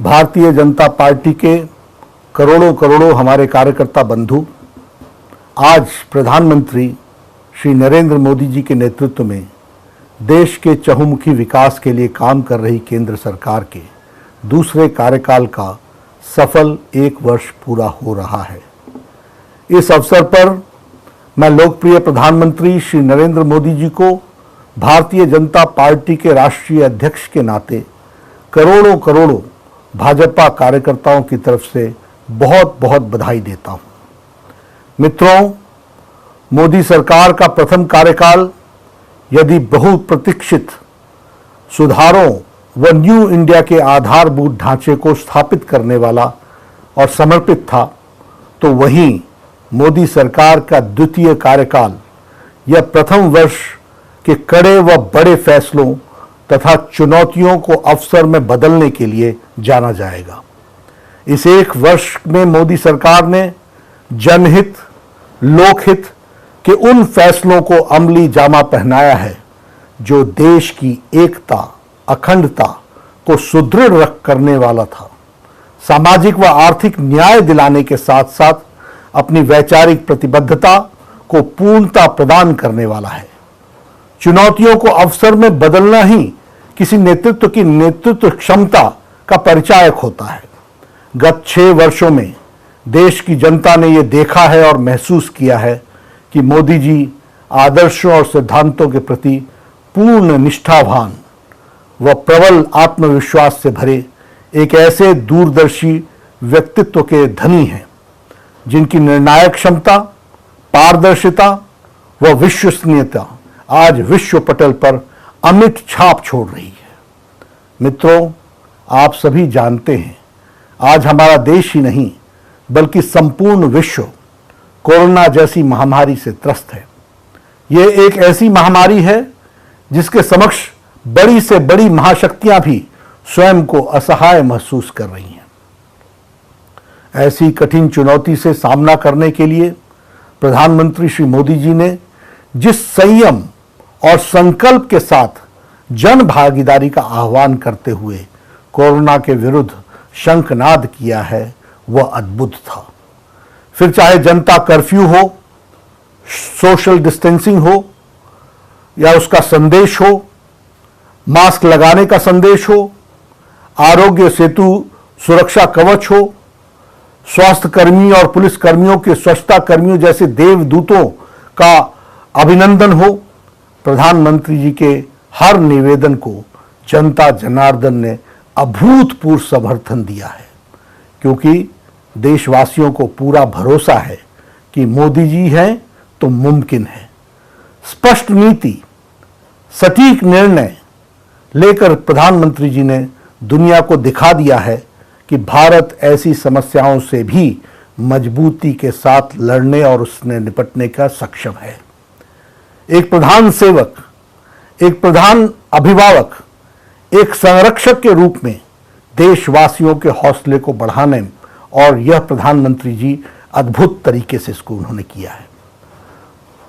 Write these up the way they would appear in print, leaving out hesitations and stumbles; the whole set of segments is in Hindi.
भारतीय जनता पार्टी के करोड़ों करोड़ों हमारे कार्यकर्ता बंधु आज प्रधानमंत्री श्री नरेंद्र मोदी जी के नेतृत्व में देश के चहुमुखी विकास के लिए काम कर रही केंद्र सरकार के दूसरे कार्यकाल का सफल 1 वर्ष पूरा हो रहा है। इस अवसर पर मैं लोकप्रिय प्रधानमंत्री श्री नरेंद्र मोदी जी को भारतीय जनता पार्टी के राष्ट्रीय अध्यक्ष के नाते करोड़ों करोड़ों भाजपा कार्यकर्ताओं की तरफ से बहुत बहुत बधाई देता हूं। मित्रों, मोदी सरकार का प्रथम कार्यकाल यदि बहुप्रतीक्षित सुधारों व न्यू इंडिया के आधारभूत ढांचे को स्थापित करने वाला और समर्पित था, तो वहीं मोदी सरकार का द्वितीय कार्यकाल यह प्रथम वर्ष के कड़े व बड़े फैसलों तथा चुनौतियों को अवसर में बदलने के लिए जाना जाएगा। इस 1 वर्ष में मोदी सरकार ने जनहित, लोकहित के उन फैसलों को अमली जामा पहनाया है जो देश की एकता, अखंडता को सुदृढ़ करने वाला था, सामाजिक व आर्थिक न्याय दिलाने के साथ साथ अपनी वैचारिक प्रतिबद्धता को पूर्णता प्रदान करने वाला है। चुनौतियों को अवसर में बदलना ही किसी नेतृत्व की नेतृत्व क्षमता का परिचायक होता है। गत 6 वर्षों में देश की जनता ने यह देखा है और महसूस किया है कि मोदी जी आदर्शों और सिद्धांतों के प्रति पूर्ण निष्ठावान व प्रबल आत्मविश्वास से भरे एक ऐसे दूरदर्शी व्यक्तित्व के धनी हैं जिनकी निर्णायक क्षमता, पारदर्शिता व विश्वसनीयता आज विश्व पटल पर अमिट छाप छोड़ रही है। मित्रों, आप सभी जानते हैं आज हमारा देश ही नहीं बल्कि संपूर्ण विश्व कोरोना जैसी महामारी से त्रस्त है। यह एक ऐसी महामारी है जिसके समक्ष बड़ी से बड़ी महाशक्तियां भी स्वयं को असहाय महसूस कर रही हैं। ऐसी कठिन चुनौती से सामना करने के लिए प्रधानमंत्री श्री मोदी जी ने जिस संयम और संकल्प के साथ जन भागीदारी का आह्वान करते हुए कोरोना के विरुद्ध शंखनाद किया है वह अद्भुत था। फिर चाहे जनता कर्फ्यू हो, सोशल डिस्टेंसिंग हो या उसका संदेश हो, मास्क लगाने का संदेश हो, आरोग्य सेतु सुरक्षा कवच हो, स्वास्थ्य कर्मी और पुलिस कर्मियों के स्वच्छता कर्मियों जैसे देवदूतों का अभिनंदन हो, प्रधानमंत्री जी के हर निवेदन को जनता जनार्दन ने अभूतपूर्व समर्थन दिया है, क्योंकि देशवासियों को पूरा भरोसा है कि मोदी जी हैं तो मुमकिन है। स्पष्ट नीति, सटीक निर्णय लेकर प्रधानमंत्री जी ने दुनिया को दिखा दिया है कि भारत ऐसी समस्याओं से भी मजबूती के साथ लड़ने और उसने निपटने का सक्षम है। एक प्रधान सेवक, एक प्रधान अभिभावक, एक संरक्षक के रूप में देशवासियों के हौसले को बढ़ाने और यह प्रधानमंत्री जी अद्भुत तरीके से इसको उन्होंने किया है।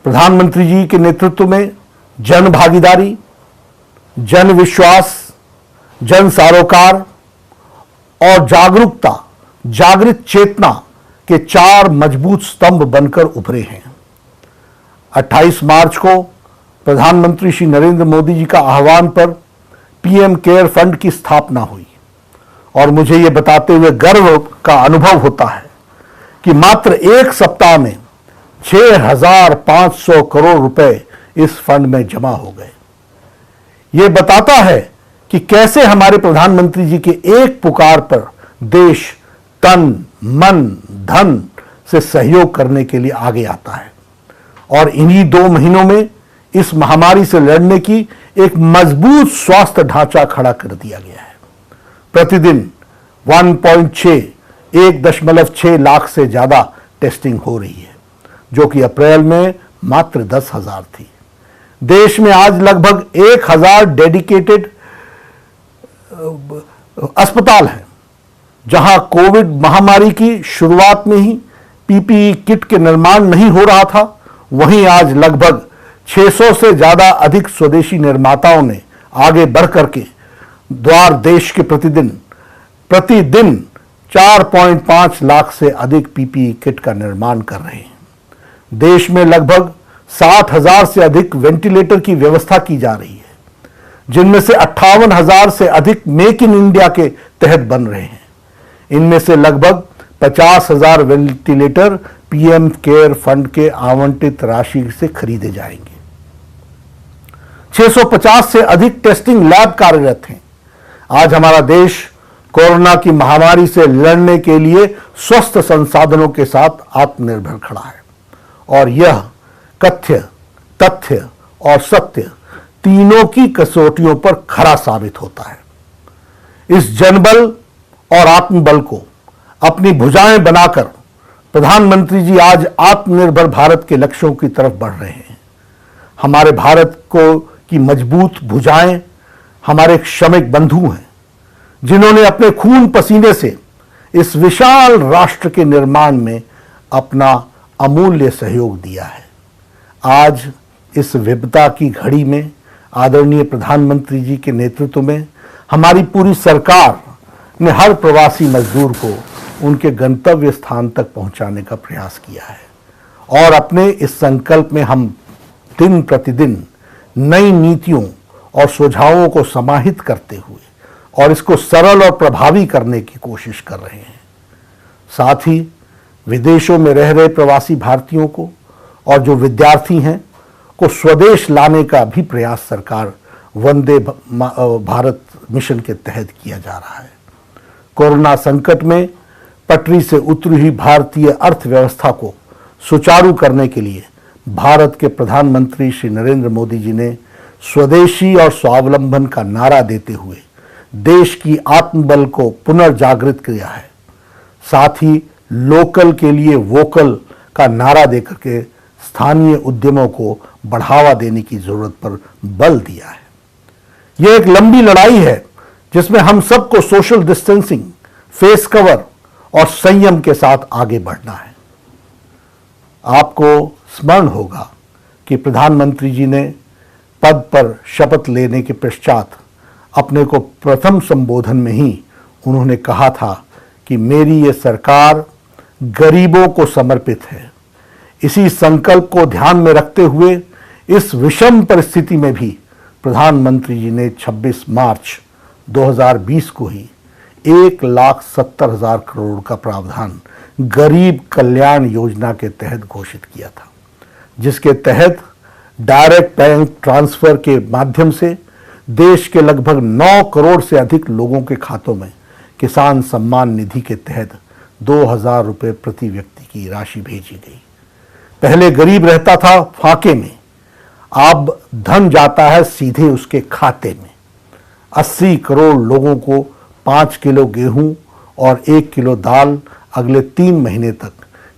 प्रधानमंत्री जी के नेतृत्व में जन भागीदारी, जन विश्वास, जन सरोकार और जागरूकता, जागृत चेतना के 4 मजबूत स्तंभ बनकर उभरे हैं। 28 मार्च को प्रधानमंत्री श्री नरेंद्र मोदी जी का आह्वान पर पीएम केयर फंड की स्थापना हुई और मुझे यह बताते हुए गर्व का अनुभव होता है कि मात्र 1 सप्ताह में 6,500 करोड़ रुपए इस फंड में जमा हो गए। यह बताता है कि कैसे हमारे प्रधानमंत्री जी के एक पुकार पर देश तन, मन, धन से सहयोग करने के लिए आगे आता है और इन्हीं 2 महीनों में इस महामारी से लड़ने की एक मजबूत स्वास्थ्य ढांचा खड़ा कर दिया गया है। प्रतिदिन 1.6 लाख से ज्यादा टेस्टिंग हो रही है, जो कि अप्रैल में मात्र 10,000 थी। देश में आज लगभग 1,000 डेडिकेटेड अस्पताल हैं, जहां कोविड महामारी की शुरुआत में ही पीपीई किट के निर्माण नहीं हो रहा था, वहीं आज लगभग 600 से ज्यादा अधिक स्वदेशी निर्माताओं ने आगे बढ़ करके द्वार देश के प्रतिदिन प्रतिदिन 4.5 लाख से अधिक पीपीई किट का निर्माण कर रहे हैं। देश में लगभग 60,000 से अधिक वेंटिलेटर की व्यवस्था की जा रही है, जिनमें से 58,000 से अधिक मेक इन इंडिया के तहत बन रहे हैं। इनमें से लगभग 50,000 वेंटिलेटर पीएम केयर फंड के आवंटित राशि से खरीदे जाएंगे। 650 से अधिक टेस्टिंग लैब कार्यरत हैं। आज हमारा देश कोरोना की महामारी से लड़ने के लिए स्वस्थ संसाधनों के साथ आत्मनिर्भर खड़ा है, और यह कथ्य, तथ्य और सत्य तीनों की कसौटियों पर खरा साबित होता है। इस जनबल और आत्मबल को अपनी भुजाएं बनाकर प्रधानमंत्री जी आज आत्मनिर्भर भारत के लक्ष्यों की तरफ बढ़ रहे हैं। हमारे भारत को की मजबूत भुजाएं हमारे श्रमिक बंधु हैं, जिन्होंने अपने खून पसीने से इस विशाल राष्ट्र के निर्माण में अपना अमूल्य सहयोग दिया है। आज इस विपदा की घड़ी में आदरणीय प्रधानमंत्री जी के नेतृत्व में हमारी पूरी सरकार ने हर प्रवासी मजदूर को उनके गंतव्य स्थान तक पहुंचाने का प्रयास किया है, और अपने इस संकल्प में हम दिन प्रतिदिन नई नीतियों और सुझावों को समाहित करते हुए और इसको सरल और प्रभावी करने की कोशिश कर रहे हैं। साथ ही विदेशों में रह रहे प्रवासी भारतीयों को और जो विद्यार्थी हैं को स्वदेश लाने का भी प्रयास सरकार वंदे भारत मिशन के तहत किया जा रहा है। कोरोना संकट में पटरी से उतरी हुई भारतीय अर्थव्यवस्था को सुचारू करने के लिए भारत के प्रधानमंत्री श्री नरेंद्र मोदी जी ने स्वदेशी और स्वावलंबन का नारा देते हुए देश की आत्मबल को पुनर्जागृत किया है। साथ ही लोकल के लिए वोकल का नारा देकर के स्थानीय उद्यमों को बढ़ावा देने की जरूरत पर बल दिया है। यह एक लंबी लड़ाई है जिसमें हम सबको सोशल डिस्टेंसिंग, फेस कवर और संयम के साथ आगे बढ़ना है। आपको स्मरण होगा कि प्रधानमंत्री जी ने पद पर शपथ लेने के पश्चात अपने को प्रथम संबोधन में ही उन्होंने कहा था कि मेरी ये सरकार गरीबों को समर्पित है। इसी संकल्प को ध्यान में रखते हुए इस विषम परिस्थिति में भी प्रधानमंत्री जी ने 26 मार्च 2020 को ही 1,70,000 करोड़ का प्रावधान गरीब कल्याण योजना के तहत घोषित किया था, जिसके तहत डायरेक्ट बैंक ट्रांसफर के माध्यम से देश के लगभग 9 करोड़ से अधिक लोगों के खातों में किसान सम्मान निधि के तहत 2,000 रुपये प्रति व्यक्ति की राशि भेजी गई। पहले गरीब रहता था फाके में, अब धन जाता है सीधे उसके खाते में। 80 करोड़ लोगों को 5 किलो गेहूं और 1 किलो दाल अगले 3 महीने तक,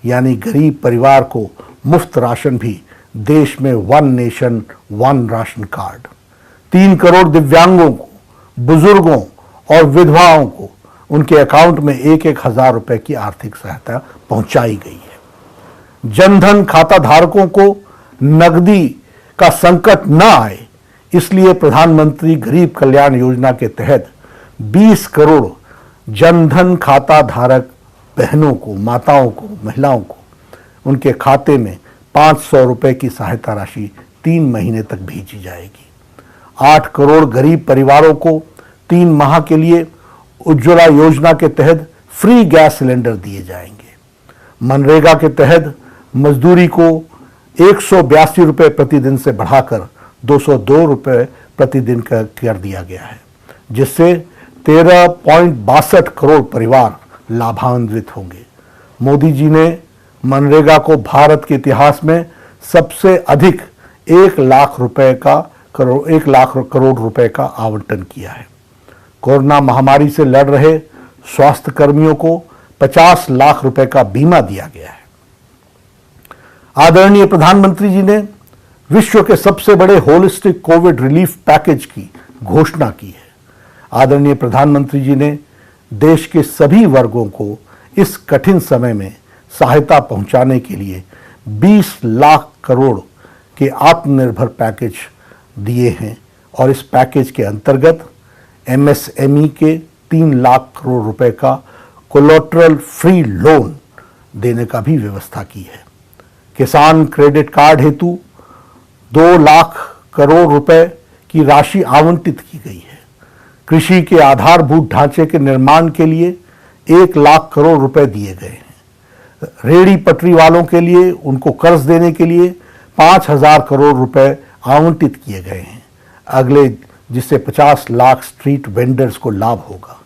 यानी गरीब परिवार को मुफ्त राशन भी देश में 1 नेशन 1 राशन कार्ड। 3 करोड़ दिव्यांगों को, बुजुर्गों और विधवाओं को उनके अकाउंट में 1-1 हजार रुपए की आर्थिक सहायता पहुंचाई गई है। जनधन खाता धारकों को नकदी का संकट न आए, इसलिए प्रधानमंत्री गरीब कल्याण योजना के तहत 20 करोड़ जनधन खाता धारक बहनों को, माताओं को, महिलाओं को उनके खाते में 500 रुपए की सहायता राशि 3 महीने तक भेजी जाएगी। 8 करोड़ गरीब परिवारों को 3 माह के लिए उज्ज्वला योजना के तहत फ्री गैस सिलेंडर दिए जाएंगे। मनरेगा के तहत मजदूरी को 182 रुपये प्रतिदिन से बढ़ाकर 202 रुपये प्रतिदिन का कर दिया गया है, जिससे 13.62 करोड़ परिवार लाभान्वित होंगे। मोदी जी ने मनरेगा को भारत के इतिहास में सबसे अधिक 1 लाख करोड़ रुपए का आवंटन किया है। कोरोना महामारी से लड़ रहे स्वास्थ्य कर्मियों को 50 लाख रुपए का बीमा दिया गया है। आदरणीय प्रधानमंत्री जी ने विश्व के सबसे बड़े होलिस्टिक कोविड रिलीफ पैकेज की घोषणा की है। आदरणीय प्रधानमंत्री जी ने देश के सभी वर्गों को इस कठिन समय में सहायता पहुंचाने के लिए 20 लाख करोड़ के आत्मनिर्भर पैकेज दिए हैं, और इस पैकेज के अंतर्गत एमएसएमई के 3 लाख करोड़ रुपए का कोलेटरल फ्री लोन देने का भी व्यवस्था की है। किसान क्रेडिट कार्ड हेतु 2 लाख करोड़ रुपए की राशि आवंटित की गई है। कृषि के आधारभूत ढांचे के निर्माण के लिए 1 लाख करोड़ रुपए दिए गए हैं। रेहड़ी पटरी वालों के लिए उनको कर्ज देने के लिए 5,000 करोड़ रुपए आवंटित किए गए हैं अगले, जिससे 50 लाख स्ट्रीट वेंडर्स को लाभ होगा।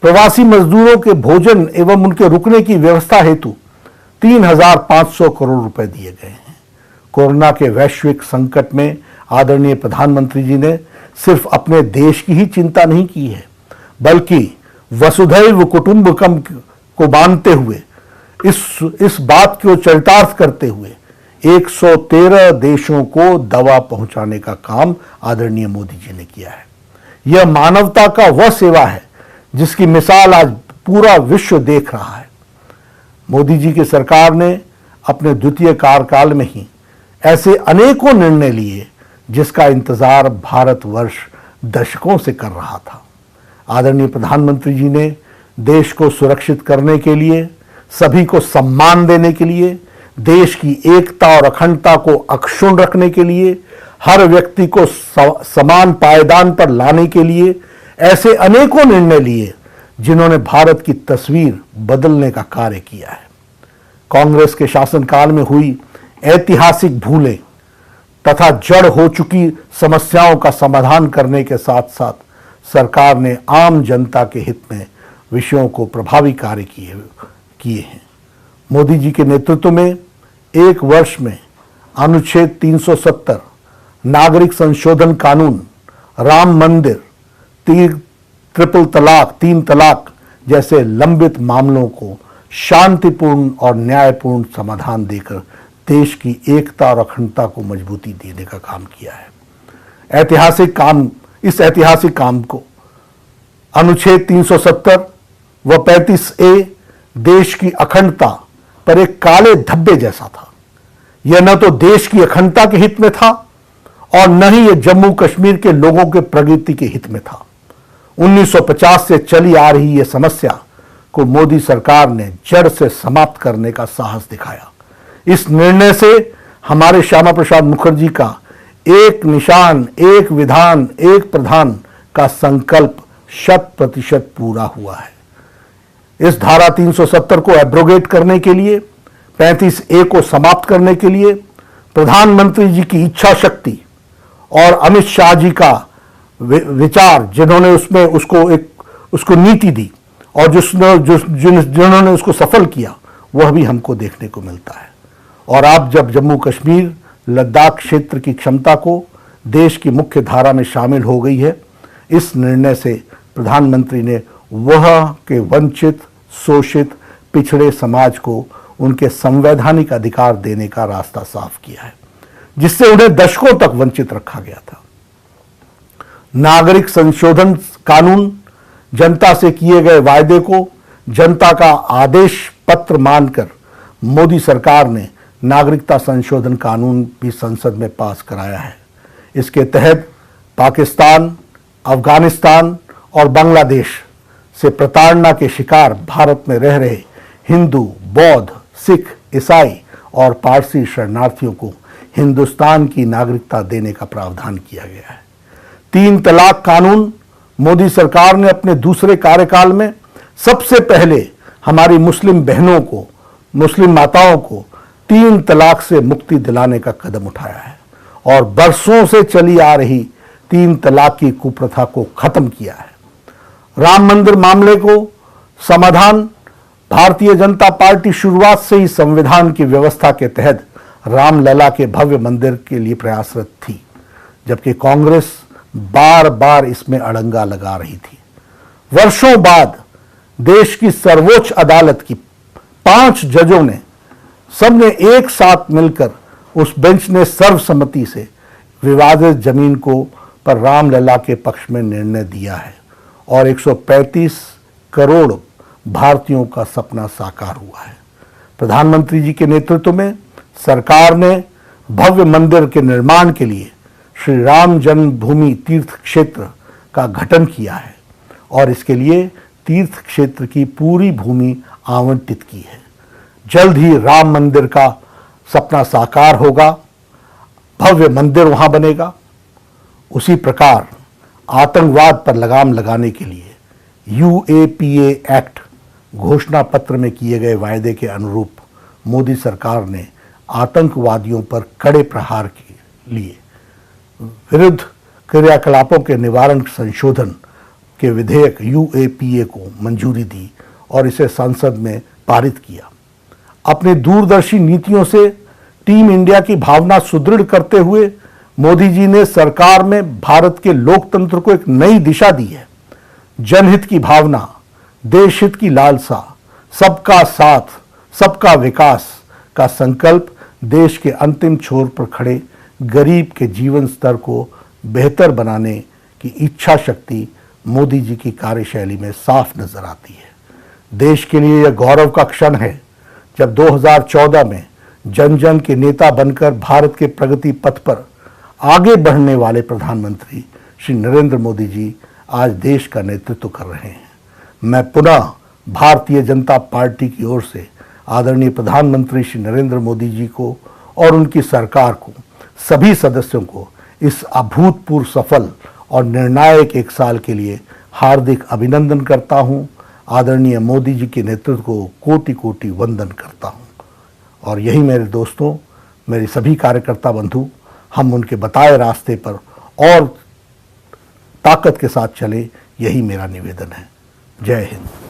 प्रवासी मजदूरों के भोजन एवं उनके रुकने की व्यवस्था हेतु 3,500 करोड़ रुपए दिए गए हैं। कोरोना के वैश्विक संकट में आदरणीय प्रधानमंत्री जी ने सिर्फ अपने देश की ही चिंता नहीं की है, बल्कि वसुधैव कुटुंबकम को मानते हुए इस बात को चरितार्थ करते हुए 113 देशों को दवा पहुंचाने का काम आदरणीय मोदी जी ने किया है। यह मानवता का वह सेवा है जिसकी मिसाल आज पूरा विश्व देख रहा है। मोदी जी की सरकार ने अपने द्वितीय कार्यकाल में ही ऐसे अनेकों निर्णय लिए जिसका इंतजार भारतवर्ष दशकों से कर रहा था। आदरणीय प्रधानमंत्री जी ने देश को सुरक्षित करने के लिए, सभी को सम्मान देने के लिए, देश की एकता और अखंडता को अक्षुण्ण रखने के लिए, हर व्यक्ति को समान पायदान पर लाने के लिए ऐसे अनेकों निर्णय लिए जिन्होंने भारत की तस्वीर बदलने का कार्य किया है। कांग्रेस के शासनकाल में हुई ऐतिहासिक भूलें तथा जड़ हो चुकी समस्याओं का समाधान करने के साथ साथ सरकार ने आम जनता के हित में विषयों को प्रभावी कार्य किए हैं। मोदी जी के नेतृत्व में एक वर्ष में अनुच्छेद 370, नागरिक संशोधन कानून, राम मंदिर, ट्रिपल तलाक, 3 तलाक जैसे लंबित मामलों को शांतिपूर्ण और न्यायपूर्ण समाधान देकर देश की एकता और अखंडता को मजबूती देने का काम किया है। इस ऐतिहासिक काम को अनुच्छेद 370 व 35A देश की अखंडता पर एक काले धब्बे जैसा था। यह न तो देश की अखंडता के हित में था और न ही यह जम्मू कश्मीर के लोगों के प्रगति के हित में था। 1950 से चली आ रही यह समस्या को मोदी सरकार ने जड़ से समाप्त करने का साहस दिखाया। इस निर्णय से हमारे श्यामा प्रसाद मुखर्जी का एक निशान, एक विधान, एक प्रधान का संकल्प 100% पूरा हुआ है। इस धारा 370 को एब्रोगेट करने के लिए, 35A को समाप्त करने के लिए प्रधानमंत्री जी की इच्छा शक्ति और अमित शाह जी का विचार, जिन्होंने उसमें उसको नीति दी और जिन्होंने उसको सफल किया, वह भी हमको देखने को मिलता है। और आप जब जम्मू कश्मीर, लद्दाख क्षेत्र की क्षमता को देश की मुख्य धारा में शामिल हो गई है, इस निर्णय से प्रधानमंत्री ने वह के वंचित, शोषित, पिछड़े समाज को उनके संवैधानिक अधिकार देने का रास्ता साफ किया है, जिससे उन्हें दशकों तक वंचित रखा गया था। नागरिक संशोधन कानून जनता से किए गए वायदे को जनता का आदेश पत्र मानकर मोदी सरकार ने नागरिकता संशोधन कानून भी संसद में पास कराया है। इसके तहत पाकिस्तान, अफगानिस्तान और बांग्लादेश से प्रताड़ना के शिकार भारत में रह रहे हिंदू, बौद्ध, सिख, ईसाई और पारसी शरणार्थियों को हिंदुस्तान की नागरिकता देने का प्रावधान किया गया है। 3 तलाक कानून मोदी सरकार ने अपने दूसरे कार्यकाल में सबसे पहले हमारी मुस्लिम बहनों को, मुस्लिम माताओं को 3 तलाक से मुक्ति दिलाने का कदम उठाया है और बरसों से चली आ रही 3 तलाक की कुप्रथा को खत्म किया है। राम मंदिर मामले को समाधान भारतीय जनता पार्टी शुरुआत से ही संविधान की व्यवस्था के तहत रामलला के भव्य मंदिर के लिए प्रयासरत थी, जबकि कांग्रेस बार बार इसमें अड़ंगा लगा रही थी। वर्षों बाद देश की सर्वोच्च अदालत की 5 जजों ने सबने एक साथ मिलकर उस बेंच ने सर्वसम्मति से विवादित जमीन को पर रामलला के पक्ष में निर्णय दिया है और 135 करोड़ भारतीयों का सपना साकार हुआ है। प्रधानमंत्री जी के नेतृत्व में सरकार ने भव्य मंदिर के निर्माण के लिए श्री राम जन्मभूमि तीर्थ क्षेत्र का गठन किया है और इसके लिए तीर्थ क्षेत्र की पूरी भूमि आवंटित की है। जल्द ही राम मंदिर का सपना साकार होगा, भव्य मंदिर वहां बनेगा। उसी प्रकार आतंकवाद पर लगाम लगाने के लिए UAPA एक्ट घोषणा पत्र में किए गए वायदे के अनुरूप मोदी सरकार ने आतंकवादियों पर कड़े प्रहार के लिए विरुद्ध क्रियाकलापों के निवारण संशोधन के विधेयक UAPA को मंजूरी दी और इसे संसद में पारित किया। अपनी दूरदर्शी नीतियों से टीम इंडिया की भावना सुदृढ़ करते हुए मोदी जी ने सरकार में भारत के लोकतंत्र को एक नई दिशा दी है। जनहित की भावना, देशहित की लालसा, सबका साथ, सबका विकास का संकल्प देश के अंतिम छोर पर खड़े गरीब के जीवन स्तर को बेहतर बनाने की इच्छा शक्ति मोदी जी की कार्यशैली में साफ नजर आती है। देश के लिए यह गौरव का क्षण है जब 2014 में जन जन के नेता बनकर भारत के प्रगति पथ पर आगे बढ़ने वाले प्रधानमंत्री श्री नरेंद्र मोदी जी आज देश का नेतृत्व कर रहे हैं। मैं पुनः भारतीय जनता पार्टी की ओर से आदरणीय प्रधानमंत्री श्री नरेंद्र मोदी जी को और उनकी सरकार को, सभी सदस्यों को इस अभूतपूर्व सफल और निर्णायक एक साल के लिए हार्दिक अभिनंदन करता हूं। आदरणीय मोदी जी के नेतृत्व को कोटि कोटि वंदन करता हूं। और यही मेरे दोस्तों, मेरे सभी कार्यकर्ता बंधु, हम उनके बताए रास्ते पर और ताकत के साथ चले, यही मेरा निवेदन है। जय हिंद।